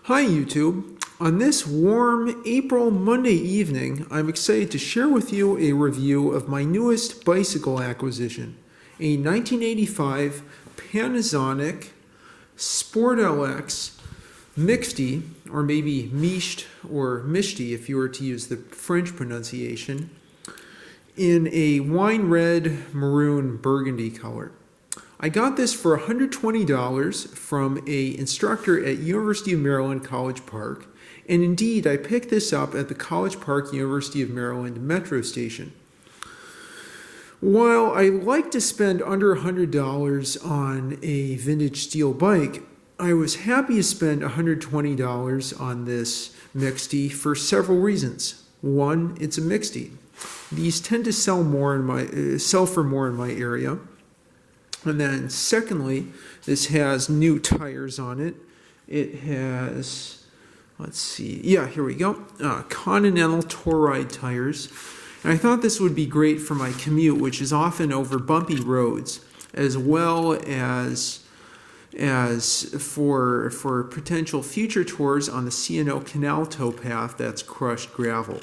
Hi YouTube. On this warm April Monday evening, I'm excited to share with you a review of my newest bicycle acquisition, a 1985 Panasonic Sport LX mixte, or maybe mixte or mixte if you were to use the French pronunciation, in a wine red, maroon, burgundy color. I got this for $120 from an instructor at University of Maryland College Park, and indeed I picked this up at the College Park, University of Maryland metro station. While I like to spend under $100 on a vintage steel bike, I was happy to spend $120 on this mixte for several reasons. One, it's a mixte. These tend to sell for more in my area. And then secondly, this has new tires on it. It has, let's see, yeah, here we go, Continental Toroid tires. And I thought this would be great for my commute, which is often over bumpy roads, as well as for potential future tours on the Sugino canal towpath that's crushed gravel.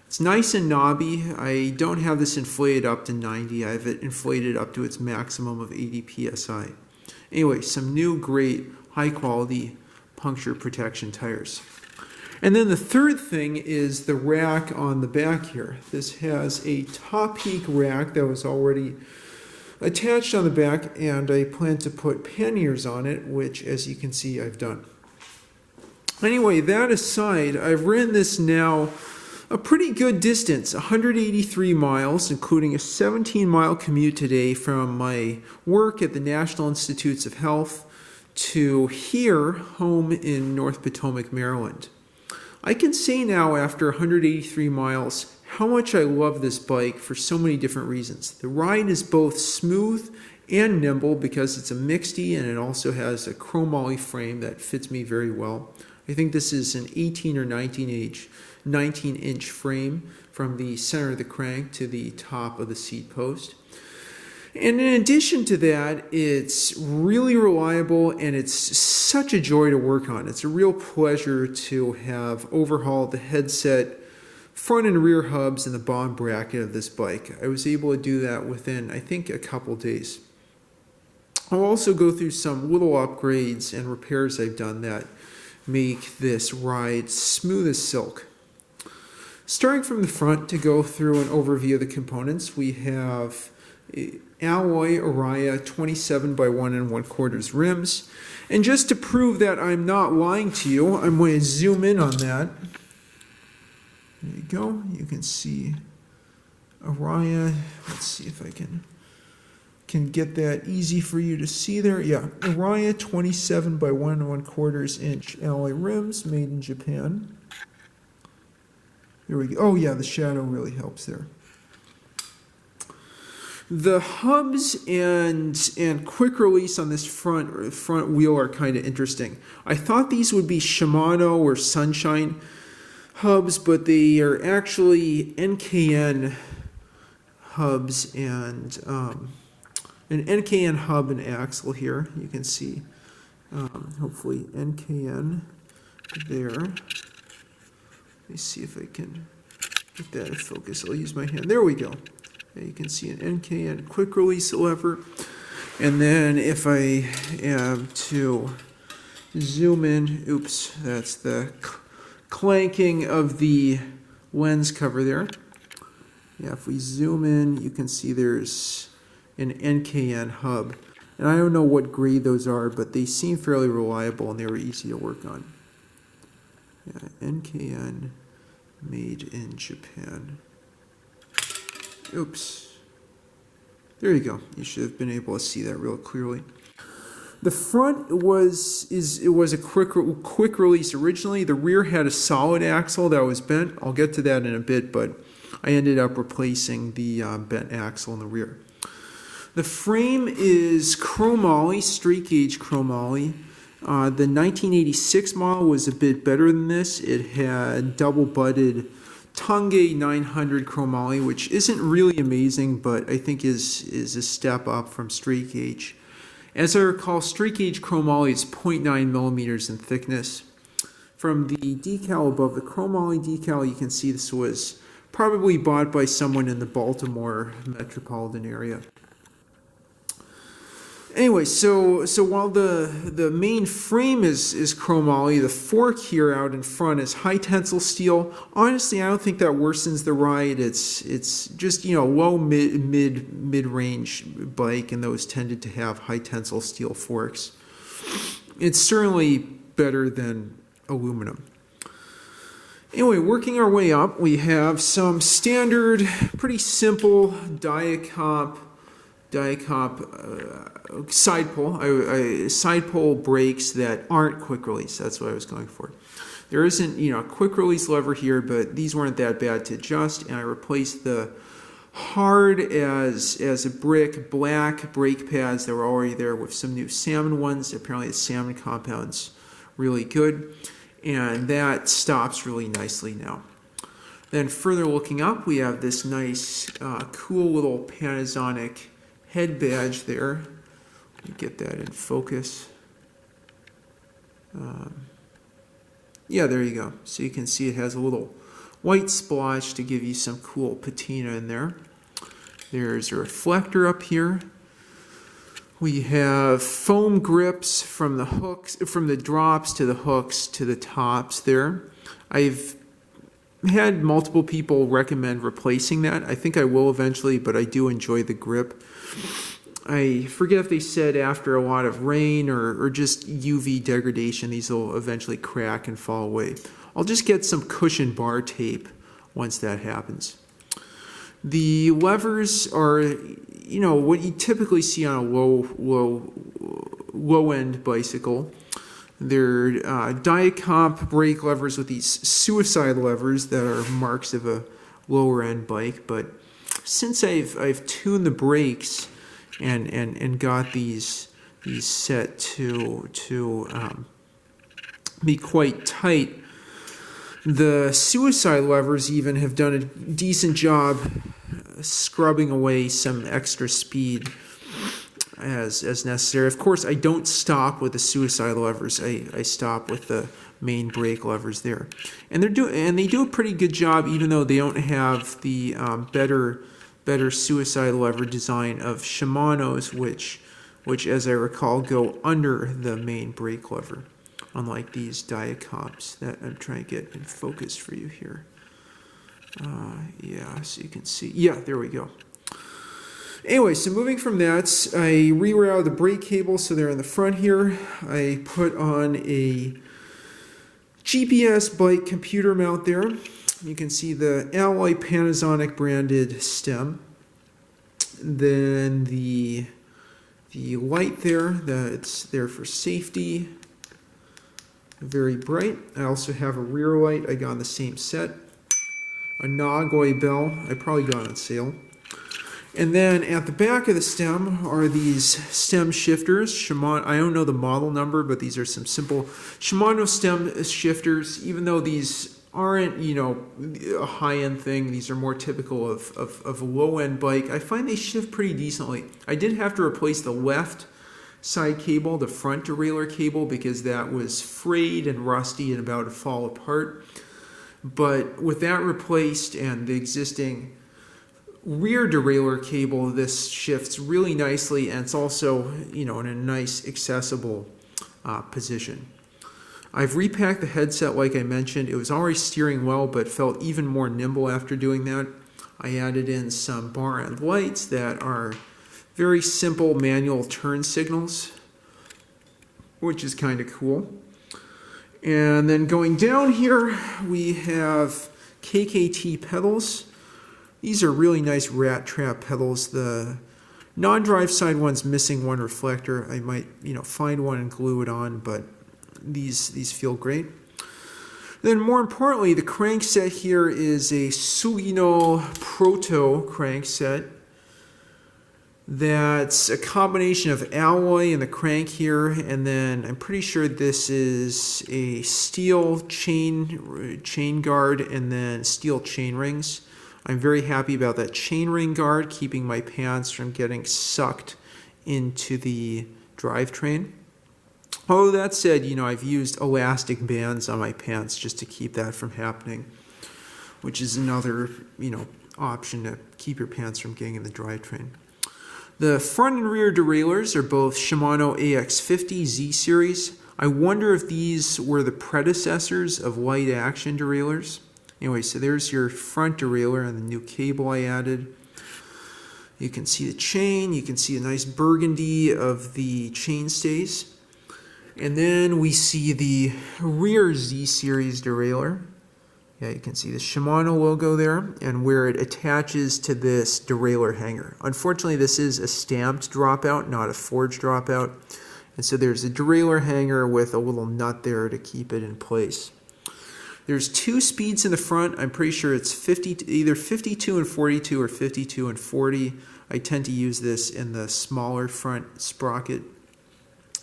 It's nice and knobby. I don't have this inflated up to 90. I have it inflated up to its maximum of 80 psi. Anyway, some new great high quality puncture protection tires. And then the third thing is the rack on the back here. This has a top peak rack that was already attached on the back, and I plan to put panniers on it, which as you can see I've done. Anyway, that aside, I've ridden this now a pretty good distance, 183 miles, including a 17-mile commute today from my work at the National Institutes of Health to here, home in North Potomac, Maryland. I can say now, after 183 miles, how much I love this bike for so many different reasons. The ride is both smooth and nimble because it's a mixte, and it also has a chromoly frame that fits me very well. I think this is an 18 or 19-inch frame from the center of the crank to the top of the seat post. And in addition to that, it's really reliable and it's such a joy to work on. It's a real pleasure to have overhauled the headset, front and rear hubs, and the bottom bracket of this bike. I was able to do that within, I think, a couple days. I'll also go through some little upgrades and repairs I've done that make this ride smooth as silk. Starting from the front, to go through an overview of the components, we have alloy Araya 27 by 1 1/4 rims. And just to prove that I'm not lying to you, I'm going to zoom in on that. There you go. You can see Araya. Let's see if I can get that easy for you to see there. Yeah, Araya 27 by 1 1/4 inch alloy rims, made in Japan. There we go. Oh yeah, the shadow really helps there. The hubs and quick release on this front wheel are kind of interesting. I thought these would be Shimano or Sunshine hubs, but they are actually NKN hubs, and an NKN hub and axle here. You can see, hopefully NKN there. Let me see if I can get that in focus. I'll use my hand. There we go. You can see an NKN quick release lever. And then if I am to zoom in, oops, that's the clanking of the lens cover there. Yeah, if we zoom in, you can see there's an NKN hub. And I don't know what grade those are, but they seem fairly reliable and they were easy to work on. Yeah, NKN, made in Japan. Oops. There you go. You should have been able to see that real clearly. The front was a quick release originally. The rear had a solid axle that was bent. I'll get to that in a bit, but I ended up replacing the bent axle in the rear. The frame is chromoly, straight gauge chromoly. The 1986 model was a bit better than this. It had double-butted Tange 900 chromoly, which isn't really amazing, but I think is a step up from straight gauge. As I recall, straight gauge chromoly is 0.9 millimeters in thickness. from the decal above, the chromoly decal, you can see this was probably bought by someone in the Baltimore metropolitan area. Anyway, so while the main frame is chromoly, the fork here out in front is high tensile steel. Honestly, I don't think that worsens the ride. It's just, you know, low mid range bike, and those tended to have high tensile steel forks. It's certainly better than aluminum. Anyway, working our way up, we have some standard, pretty simple Diacomp side pole brakes that aren't quick release. That's what I was going for. There isn't, you know, a quick release lever here, but these weren't that bad to adjust, and I replaced the hard as a brick black brake pads that were already there with some new salmon ones. Apparently the salmon compound's really good, and that stops really nicely now. Then further looking up, we have this nice cool little Panasonic head badge there. Let me get that in focus. Yeah, there you go. So you can see it has a little white splotch to give you some cool patina in there. There's a reflector up here. We have foam grips from the hooks, from the drops to the hooks to the tops there. I've had multiple people recommend replacing that. I think I will eventually, but I do enjoy the grip. I forget if they said after a lot of rain or just UV degradation, these will eventually crack and fall away. I'll just get some cushion bar tape once that happens. The levers are, you know, what you typically see on a low-end bicycle. They're Diacomp brake levers with these suicide levers that are marks of a lower-end bike. But since I've tuned the brakes and got these set to be quite tight, the suicide levers even have done a decent job scrubbing away some extra speed as necessary. Of course, I don't stop with the suicide levers. I stop with the main brake levers there, and they do a pretty good job, even though they don't have the better suicide lever design of Shimano's, which as I recall go under the main brake lever, unlike these Diacomps that I'm trying to get in focus for you here. Yeah, so you can see. Yeah, there we go. Anyway, so moving from that, I rerouted the brake cables so they're in the front here. I put on a GPS bike computer mount there. You can see the Alloy Panasonic branded stem. Then the light there, it's there for safety. Very bright. I also have a rear light I got on the same set. A Nagoy bell I probably got on sale. And then at the back of the stem are these stem shifters. Shimano, I don't know the model number, but these are some simple Shimano stem shifters. Even though these aren't, you know, a high-end thing, these are more typical of a low-end bike. I find they shift pretty decently. I did have to replace the left side cable, the front derailleur cable, because that was frayed and rusty and about to fall apart. But with that replaced and the existing rear derailleur cable, this shifts really nicely, and it's also, you know, in a nice accessible position. I've repacked the headset like I mentioned. It was already steering well, but felt even more nimble after doing that. I added in some bar end lights that are very simple manual turn signals, which is kind of cool. And then going down here, we have KKT pedals. These are really nice rat trap pedals. The non-drive side one's missing one reflector. I might, you know, find one and glue it on, but these feel great. Then more importantly, the crankset here is a Sugino Proto crankset. That's a combination of alloy in the crank here, and then I'm pretty sure this is a steel chain guard and then steel chain rings. I'm very happy about that chain ring guard, keeping my pants from getting sucked into the drivetrain. Oh, that said, I've used elastic bands on my pants just to keep that from happening, which is another, option to keep your pants from getting in the drivetrain. The front and rear derailleurs are both Shimano AX50 Z series. I wonder if these were the predecessors of light action derailleurs. Anyway, so there's your front derailleur and the new cable I added. You can see the chain, you can see a nice burgundy of the chain stays. And then we see the rear Z series derailleur. Yeah, you can see the Shimano logo there and where it attaches to this derailleur hanger. Unfortunately, this is a stamped dropout, not a forged dropout. And so there's a derailleur hanger with a little nut there to keep it in place. There's 2 speeds in the front. I'm pretty sure it's either 52 and 42 or 52 and 40. I tend to use this in the smaller front sprocket.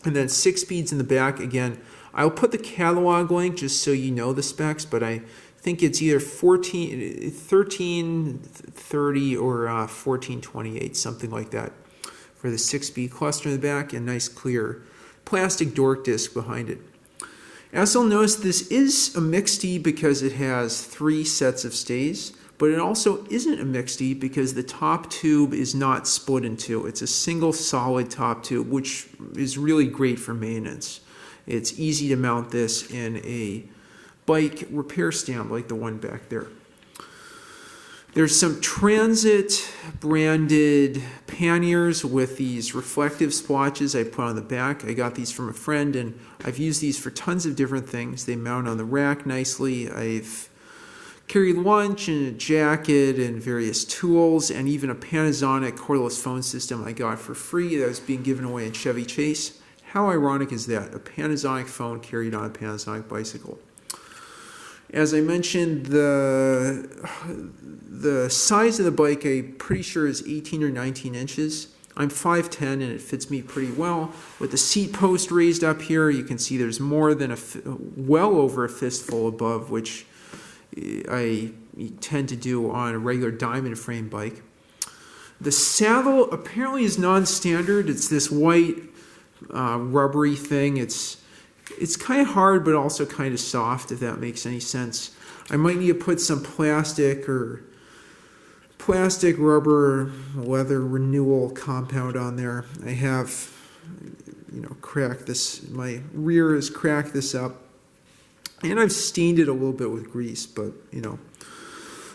And then 6 speeds in the back. Again, I'll put the catalog link just so you know the specs, but I think it's either 1330 or 1428, something like that, for the 6-speed cluster in the back and nice clear plastic dork disc behind it. As you'll notice, this is a mixte because it has 3 sets of stays, but it also isn't a mixte because the top tube is not split in 2. It's a single solid top tube, which is really great for maintenance. It's easy to mount this in a bike repair stand like the one back there. There's some Transit branded panniers with these reflective splotches I put on the back. I got these from a friend and I've used these for tons of different things. They mount on the rack nicely. I've carried lunch and a jacket and various tools and even a Panasonic cordless phone system I got for free that was being given away in Chevy Chase. How ironic is that? A Panasonic phone carried on a Panasonic bicycle. As I mentioned, the size of the bike I'm pretty sure is 18 or 19 inches. I'm 5'10" and it fits me pretty well. With the seat post raised up here, you can see there's more than well over a fistful above, which I tend to do on a regular diamond frame bike. The saddle apparently is non-standard. It's this white rubbery thing. It's kind of hard, but also kind of soft, if that makes any sense. I might need to put some plastic rubber leather renewal compound on there. I have, cracked this. My rear has cracked this up, and I've stained it a little bit with grease. But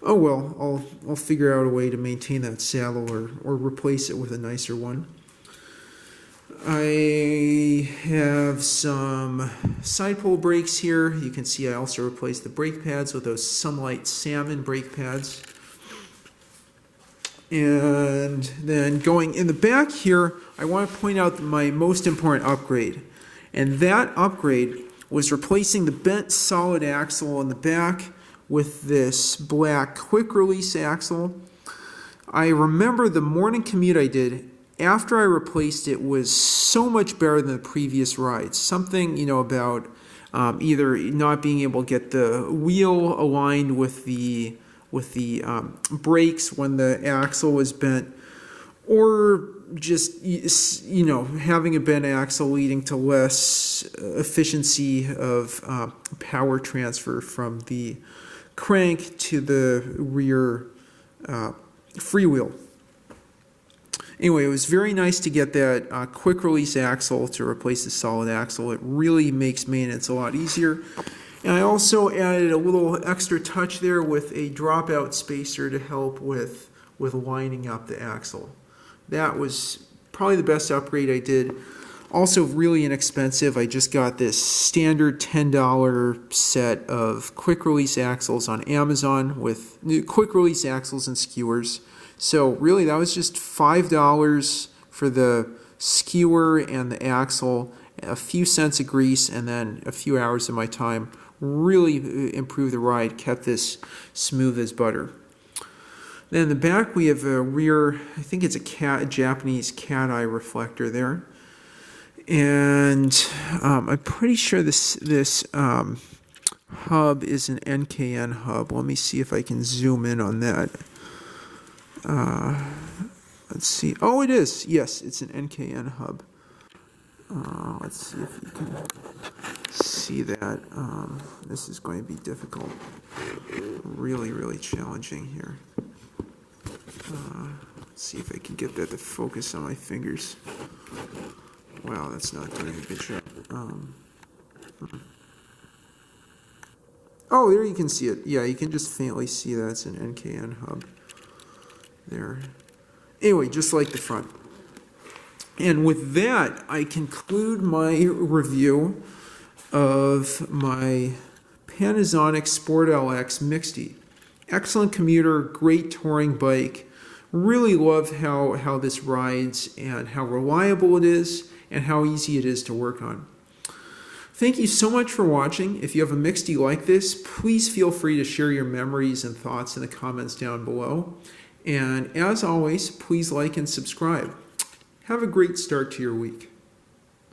oh well. I'll figure out a way to maintain that saddle or replace it with a nicer one. I have some side pole brakes here. You can see I also replaced the brake pads with those Sunlight Salmon brake pads. And then going in the back here, I want to point out my most important upgrade. And that upgrade was replacing the bent solid axle in the back with this black quick release axle. I remember the morning commute I did after I replaced it was so much better than the previous rides. Something, about either not being able to get the wheel aligned with the brakes when the axle was bent, or just, having a bent axle leading to less efficiency of power transfer from the crank to the rear freewheel. Anyway, it was very nice to get that quick release axle to replace the solid axle. It really makes maintenance a lot easier. And I also added a little extra touch there with a dropout spacer to help with lining up the axle. That was probably the best upgrade I did. Also really inexpensive. I just got this standard $10 set of quick release axles on Amazon with quick release axles and skewers. So really that was just $5 for the skewer and the axle, a few cents of grease, and then a few hours of my time. Really improved the ride, kept this smooth as butter. Then in the back we have a rear, I think it's a Japanese cat eye reflector there. And I'm pretty sure this hub is an NKN hub. Let me see if I can zoom in on that. Let's see. Oh, it is. Yes, it's an NKN hub. Let's see if you can see that. This is going to be difficult. Really, really challenging here. Let's see if I can get that to focus on my fingers. Wow, that's not doing a good job. Oh, there you can see it. Yeah, you can just faintly see that. It's an NKN hub there. Anyway, just like the front. And with that, I conclude my review of my Panasonic Sport LX mixte. Excellent commuter, great touring bike. Really love how this rides and how reliable it is and how easy it is to work on. Thank you so much for watching. If you have a mixte like this, please feel free to share your memories and thoughts in the comments down below. And as always, please like and subscribe. Have a great start to your week.